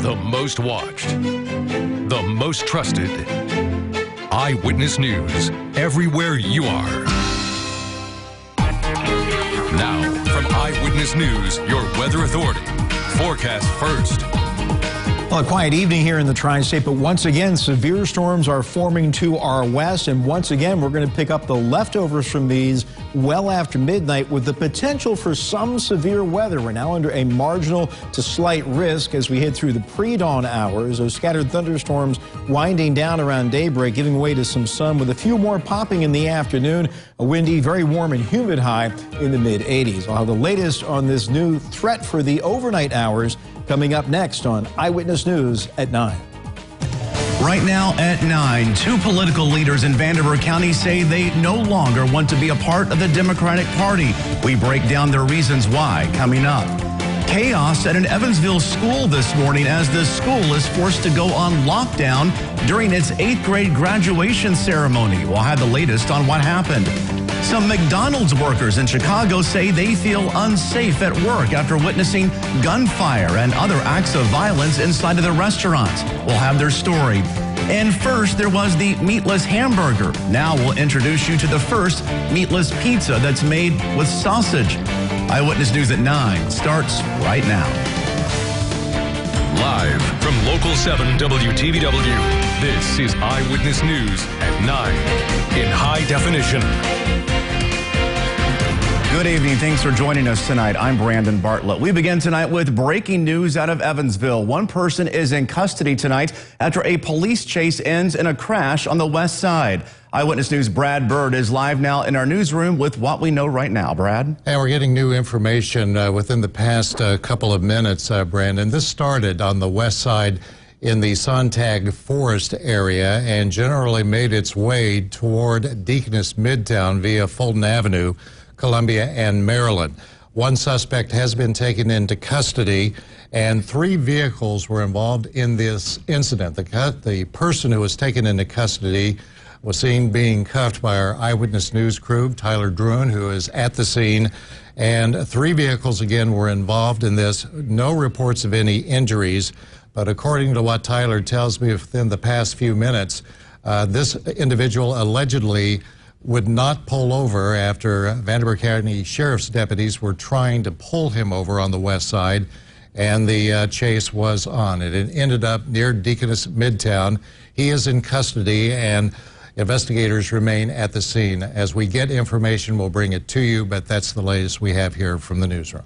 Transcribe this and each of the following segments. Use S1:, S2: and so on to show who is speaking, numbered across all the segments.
S1: The most watched, the most trusted. Eyewitness News, everywhere you are. Now, from Eyewitness News, your weather authority. Forecast first.
S2: Well, a quiet evening here in the Tri-State, but once again, severe storms are forming to our west, and once again, we're going to pick up the leftovers from these well after midnight with the potential for some severe weather. We're now under a marginal to slight risk as we head through the pre-dawn hours. Those scattered thunderstorms winding down around daybreak, giving way to some sun with a few more popping in the afternoon. A windy, very warm and humid high in the mid-80s. I'll have the latest on this new threat for the overnight hours coming up next on Eyewitness News at 9.
S3: Right now at 9, two political leaders in Vanderburgh County say they no longer want to be a part of the Democratic Party. We break down their reasons why coming up. Chaos at an Evansville school this morning as the school is forced to go on lockdown during its 8th grade graduation ceremony. We'll have the latest on what happened. Some McDonald's workers in Chicago say they feel unsafe at work after witnessing gunfire and other acts of violence inside of the restaurants. We'll have their story. And first, there was the meatless hamburger. Now we'll introduce you to the first meatless pizza that's made with sausage. Eyewitness News at 9 starts right now.
S1: Live from Local 7 WTVW, this is Eyewitness News at 9 in high definition.
S3: Good evening. Thanks for joining us tonight. I'm Brandon Bartlett. We begin tonight with breaking news out of Evansville. One person is in custody tonight after a police chase ends in a crash on the west side. Eyewitness News' Brad Bird is live now in our newsroom with what we know right now. Brad?
S4: And we're getting new information within the past couple of minutes, Brandon. This started on the west side in the Sontag Forest area and generally made its way toward Deaconess Midtown via Fulton Avenue, Columbia, and Maryland. One suspect has been taken into custody, and 3 vehicles were involved in this incident. The person who was taken into custody was seen being cuffed by our Eyewitness News crew, Tyler Druin, who is at the scene, and 3 vehicles again were involved in this. No reports of any injuries, but according to what Tyler tells me within the past few minutes, this individual allegedly would not pull over after Vanderburgh County Sheriff's deputies were trying to pull him over on the west side, and the chase was on. It ended up near Deaconess Midtown. He is in custody, and investigators remain at the scene. As we get information, we'll bring it to you, but that's the latest we have here from the newsroom.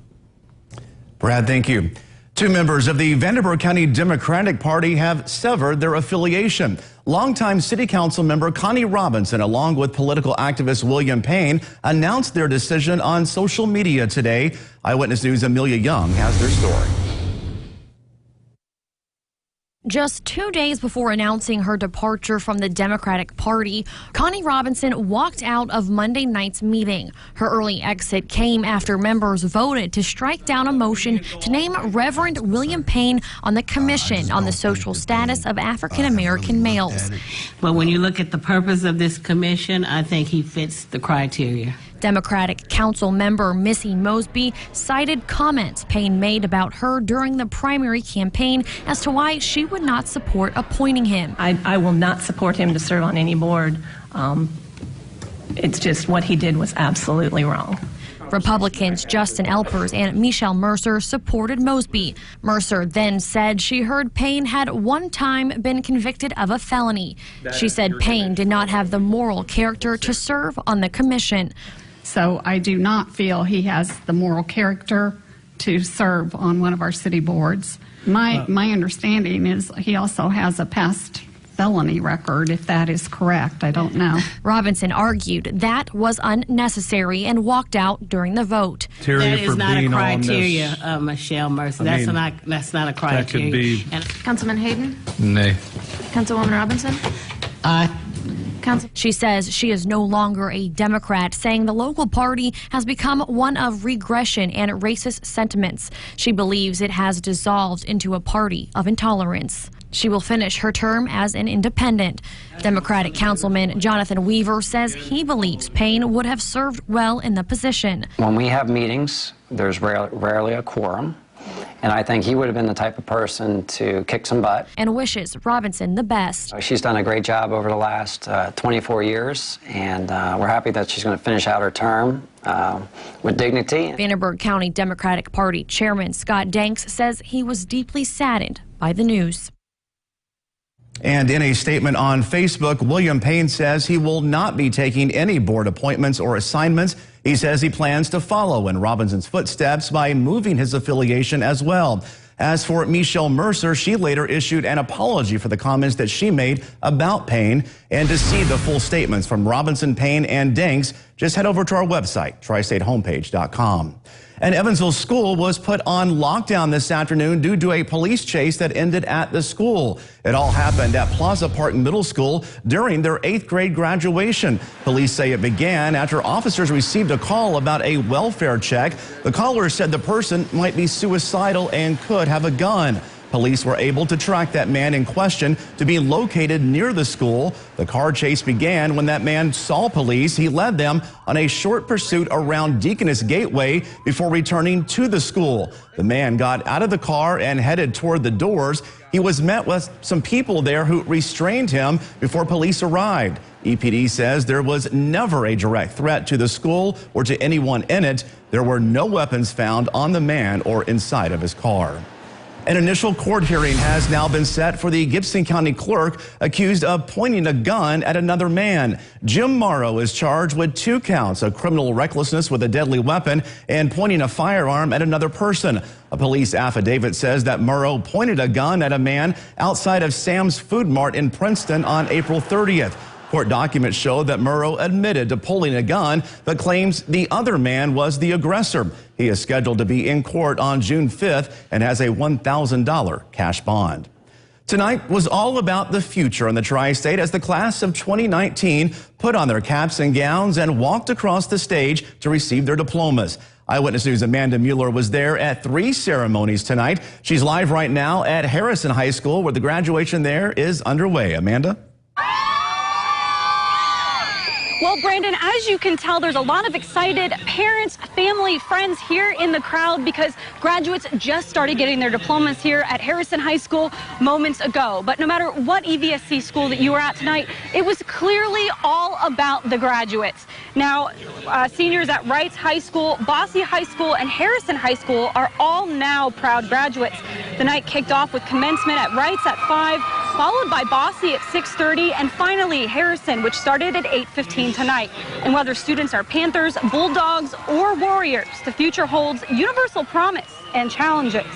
S3: Brad, thank you. 2 members of the Vanderburgh County Democratic Party have severed their affiliation. Longtime City Council member Connie Robinson, along with political activist William Payne, announced their decision on social media today. Eyewitness News' Amelia Young has their story.
S5: Just 2 days before announcing her departure from the Democratic Party, Connie Robinson walked out of Monday night's meeting. Her early exit came after members voted to strike down a motion to name Reverend William Payne on the Commission on the Social Status of African American Males.
S6: But when you look at the purpose of this commission, I think he fits the criteria.
S5: Democratic Council member Missy Mosby cited comments Payne made about her during the primary campaign as to why she would not support appointing him.
S7: I will not support him to serve on any board. It's just what he did was absolutely wrong.
S5: Republicans Justin Elpers and Michelle Mercer supported Mosby. Mercer then said she heard Payne had one time been convicted of a felony. She said Payne did not have the moral character to serve on the commission.
S8: So I do not feel he has the moral character to serve on one of our city boards. My understanding is he also has a past felony record, if that is correct. I don't know.
S5: Robinson argued that was unnecessary and walked out during the vote.
S6: That is not a criteria, Michelle Mercer. That's not a criteria.
S9: That could be.
S10: Councilman Hayden?
S9: Nay.
S10: Councilwoman Robinson?
S6: Aye.
S5: She says she is no longer a Democrat, saying the local party has become one of regression and racist sentiments. She believes it has dissolved into a party of intolerance. She will finish her term as an independent. Democratic Councilman Jonathan Weaver says he believes Payne would have served well in the position.
S11: When we have meetings, there's rarely a quorum.
S9: and I think he would have been the type of person to kick some butt.
S5: And wishes Robinson the best.
S9: She's done a great job over the last 24 years, and we're happy that she's going to finish out her term with dignity.
S5: Vanderburgh County Democratic Party Chairman Scott Danks says he was deeply saddened by the news.
S3: And in a statement on Facebook, William Payne says he will not be taking any board appointments or assignments. He says he plans to follow in Robinson's footsteps by moving his affiliation as well. As for Michelle Mercer, she later issued an apology for the comments that she made about Payne. And to see the full statements from Robinson, Payne, and Danks, just head over to our website, tristatehomepage.com. An Evansville school was put on lockdown this afternoon due to a police chase that ended at the school. It all happened at Plaza Park Middle School during their 8th grade graduation. Police say it began after officers received a call about a welfare check. The caller said the person might be suicidal and could have a gun. Police were able to track that man in question to be located near the school. The car chase began when that man saw police. He led them on a short pursuit around Deaconess Gateway before returning to the school. The man got out of the car and headed toward the doors. He was met with some people there who restrained him before police arrived. EPD says there was never a direct threat to the school or to anyone in it. There were no weapons found on the man or inside of his car. An initial court hearing has now been set for the Gibson County clerk accused of pointing a gun at another man. Jim Morrow is charged with 2 counts of criminal recklessness with a deadly weapon and pointing a firearm at another person. A police affidavit says that Morrow pointed a gun at a man outside of Sam's Food Mart in Princeton on April 30th. Court documents show that Morrow admitted to pulling a gun, but claims the other man was the aggressor. He is scheduled to be in court on June 5th and has a $1,000 cash bond. Tonight was all about the future in the Tri-State as the class of 2019 put on their caps and gowns and walked across the stage to receive their diplomas. Eyewitness News' Amanda Mueller was there at 3 ceremonies tonight. She's live right now at Harrison High School where the graduation there is underway. Amanda?
S11: Well, Brandon, as you can tell, there's a lot of excited parents, family, friends here in the crowd because graduates just started getting their diplomas here at Harrison High School moments ago. But no matter what EVSC school that you were at tonight, it was clearly all about the graduates. Now, seniors at Wrights High School, Bosse High School, and Harrison High School are all now proud graduates. The night kicked off with commencement at Wrights at 5, followed by Bosse at 6:30, and finally Harrison, which started at 8:15 tonight. And whether students are Panthers, Bulldogs, or Warriors, the future holds universal promise and challenges.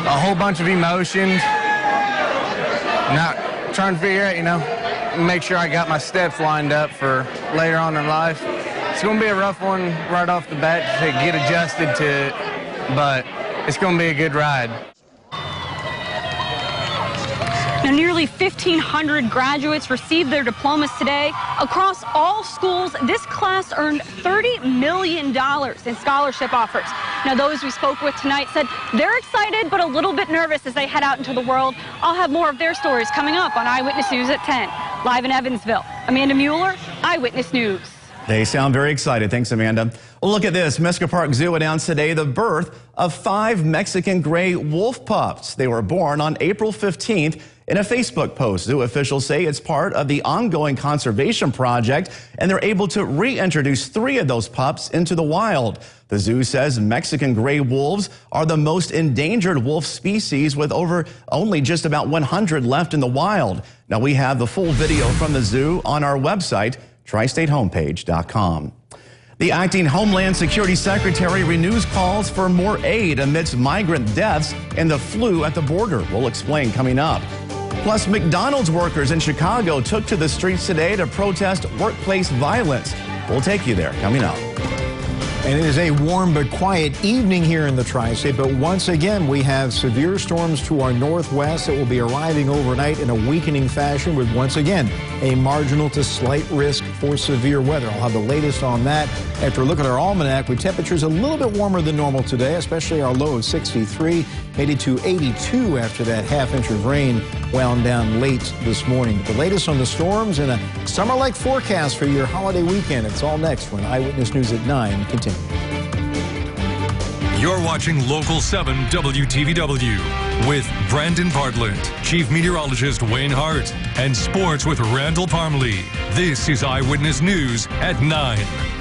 S12: A whole bunch of emotions. Not trying to figure out, make sure I got my steps lined up for later on in life. It's going to be a rough one right off the bat to get adjusted to it, but it's going to be a good ride.
S11: Now, nearly 1,500 graduates received their diplomas today. Across all schools, this class earned $30 million in scholarship offers. Now, those we spoke with tonight said they're excited but a little bit nervous as they head out into the world. I'll have more of their stories coming up on Eyewitness News at 10. Live in Evansville, Amanda Mueller, Eyewitness News.
S3: They sound very excited. Thanks, Amanda. Well, look at this. Mesca Park Zoo announced today the birth of 5 Mexican gray wolf pups. They were born on April 15th. In a Facebook post, zoo officials say it's part of the ongoing conservation project, and they're able to reintroduce 3 of those pups into the wild. The zoo says Mexican gray wolves are the most endangered wolf species, with only just about 100 left in the wild. Now, we have the full video from the zoo on our website, tristatehomepage.com. The acting Homeland Security Secretary renews calls for more aid amidst migrant deaths and the flu at the border. We'll explain coming up. Plus, McDonald's workers in Chicago took to the streets today to protest workplace violence. We'll take you there coming up.
S2: And it is a warm but quiet evening here in the Tri-State, but once again we have severe storms to our northwest that will be arriving overnight in a weakening fashion with once again a marginal to slight risk for severe weather. I'll have the latest on that after a look at our almanac with temperatures a little bit warmer than normal today, especially our low of 63, made it to 82 after that half-inch of rain wound down late this morning. The latest on the storms and a summer-like forecast for your holiday weekend. It's all next when Eyewitness News at 9 continues.
S1: You're watching Local 7 WTVW with Brandon Bartlett, Chief Meteorologist Wayne Hart, and Sports with Randall Parmalee. This is Eyewitness News at 9.